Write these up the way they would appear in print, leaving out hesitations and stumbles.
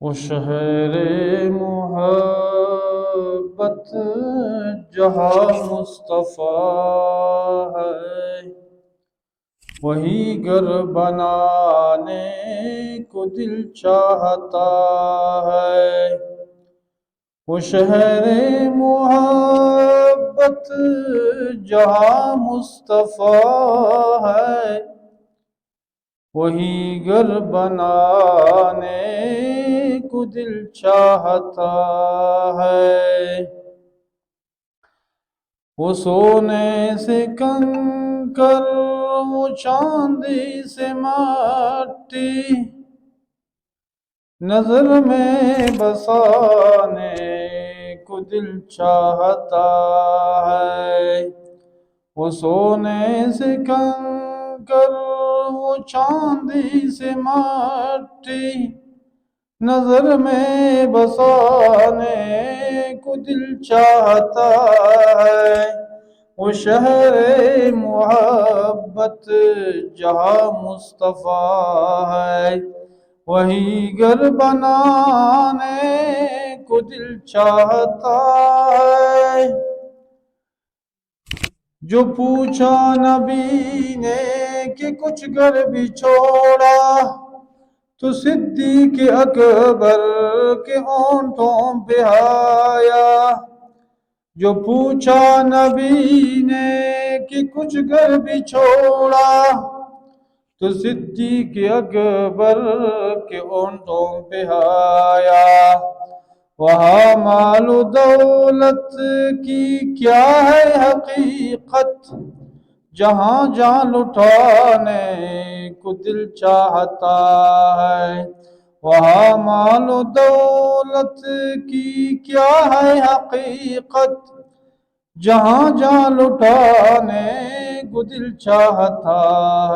وہ شہر محبت جہاں مصطفیٰ ہے، وہی گھر بنانے کو دل چاہتا ہے۔ وہ شہر محبت جہاں مصطفیٰ ہے، وہی گھر بنانے کو دل چاہتا ہے۔ وہ سونے سے کنکر، وہ چاندی سے مٹی، نظر میں بسانے کو دل چاہتا ہے۔ وہ سونے سے کنکر، وہ چاندی سے مٹی، نظر میں بسانے کو دل چاہتا ہے۔ وہ شہر محبت جہاں مصطفیٰ ہے، وہی گھر بنانے کو دل چاہتا ہے۔ جو پوچھا نبی نے کہ کچھ گھر بھی چھوڑا، تو صدیق اکبر کے ہونٹوں پہ آیا۔ جو پوچھا نبی نے کہ کچھ گھر بھی چھوڑا، تو صدیق اکبر کے ہونٹوں پہ آیا۔ وہاں مال و دولت کی کیا ہے حقیقت، جہاں جان لٹانے کو دل چاہتا ہے۔ وہاں مال و دولت کی کیا ہے حقیقت، جہاں جان لٹانے کو دل چاہتا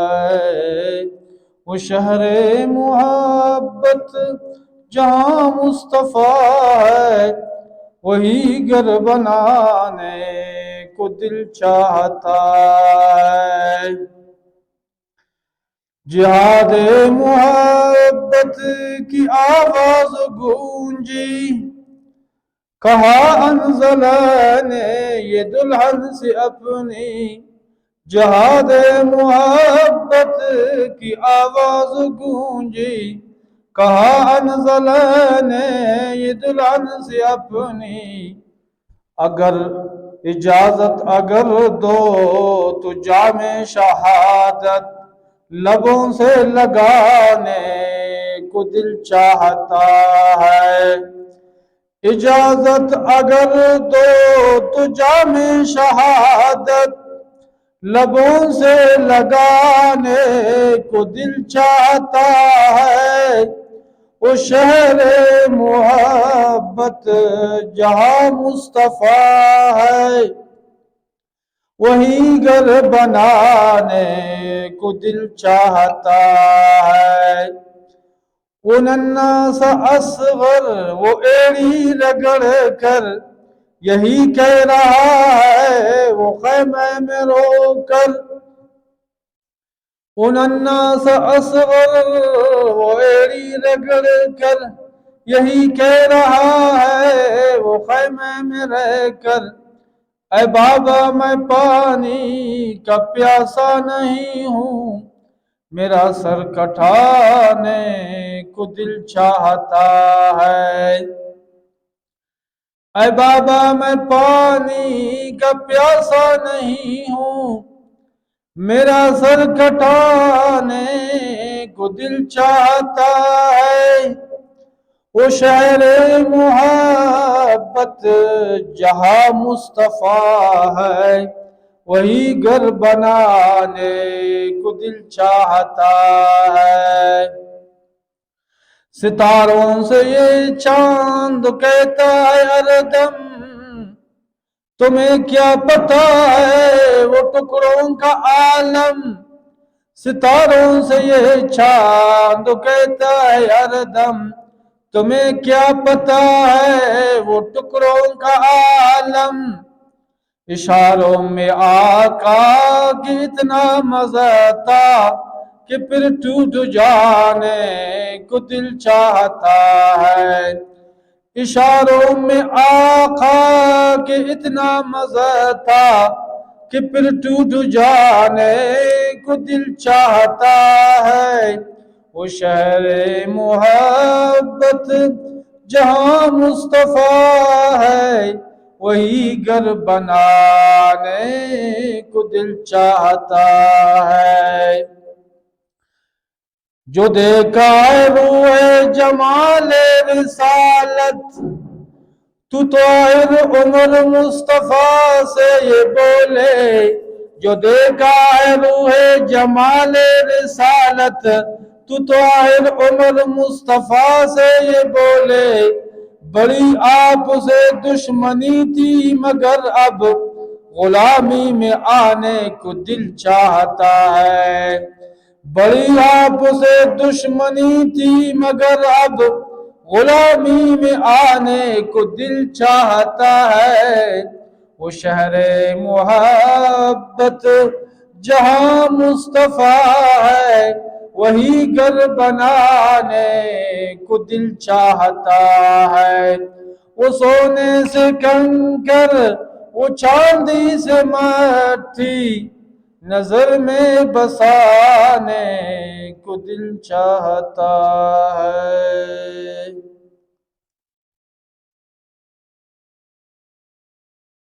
ہے۔ وہ شہر محبت جہاں مصطفیٰ ہے، وہی گھر بنانے کو دل چاہتا ہے۔ جہاد محبت کی آواز گونجی، کہا انزلہ نے یہ دلہن سے اپنی۔ جہاد محبت کی آواز گونجی، کہا انزلہ نے یہ دلہن سے اپنی۔ اگر اجازت اگر دو تو جام شہادت لبوں سے لگانے کو دل چاہتا ہے۔ اجازت اگر دو تو جام شہادت لبوں سے لگانے کو دل چاہتا ہے۔ وہ شہر محبت جہاں مصطفیٰ ہے، وہی گھر بنانے کو دل چاہتا ہے۔ وہ ننھا سا اصغر وہ ایڑی رگڑ کر یہی کہہ رہا ہے، وہ خیمے میں رو کر۔ وہ ننھا سا اصغر وہ ایڑی رگڑ کر یہی کہہ رہا ہے، وہ خیمے میں رہ کر۔ اے بابا میں پانی کا پیاسا نہیں ہوں، میرا سر کٹانے کو دل چاہتا ہے۔ اے بابا میں پانی کا پیاسا نہیں ہوں، میرا سر کٹانے کو دل چاہتا ہے۔ وہ شہر محبت جہاں مصطفیٰ ہے، وہی گھر بنانے کو دل چاہتا ہے۔ ستاروں سے یہ چاند کہتا ہے ہر دم، تمہیں کیا پتا ہے وہ ٹکڑوں کا عالم۔ ستاروں سے یہ چاند کہتا ہے ہر دم، تمہیں کیا پتا ہے وہ ٹکڑوں کا عالم۔ اشاروں میں آقا کی اتنا مزہ تھا، کہ پھر ٹوٹ جانے کو دل چاہتا ہے۔ اشاروں میں آقا کے اتنا مزہ تھا کہ پھر ٹوٹ جانے کو دل چاہتا ہے۔ وہ شہر محبت جہاں مصطفیٰ ہے، وہی گھر بنانے کو دل چاہتا ہے۔ جو دیکھا ہے روح جمال رسالت، تو طاہر عمر مصطفیٰ سے یہ بولے۔ جو دیکھا ہے روح جمال رسالت، تو طاہر عمر مصطفیٰ سے یہ بولے۔ بڑی آپ سے دشمنی تھی مگر اب غلامی میں آنے کو دل چاہتا ہے۔ بڑی آپ سے دشمنی تھی مگر اب غلامی میں آنے کو دل چاہتا ہے۔ وہ شہر محبت جہاں مصطفیٰ ہے، وہی گھر بنانے کو دل چاہتا ہے۔ وہ سونے سے کنکر، وہ چاندی سے مٹی، نظر میں بسانے کو دل چاہتا ہے۔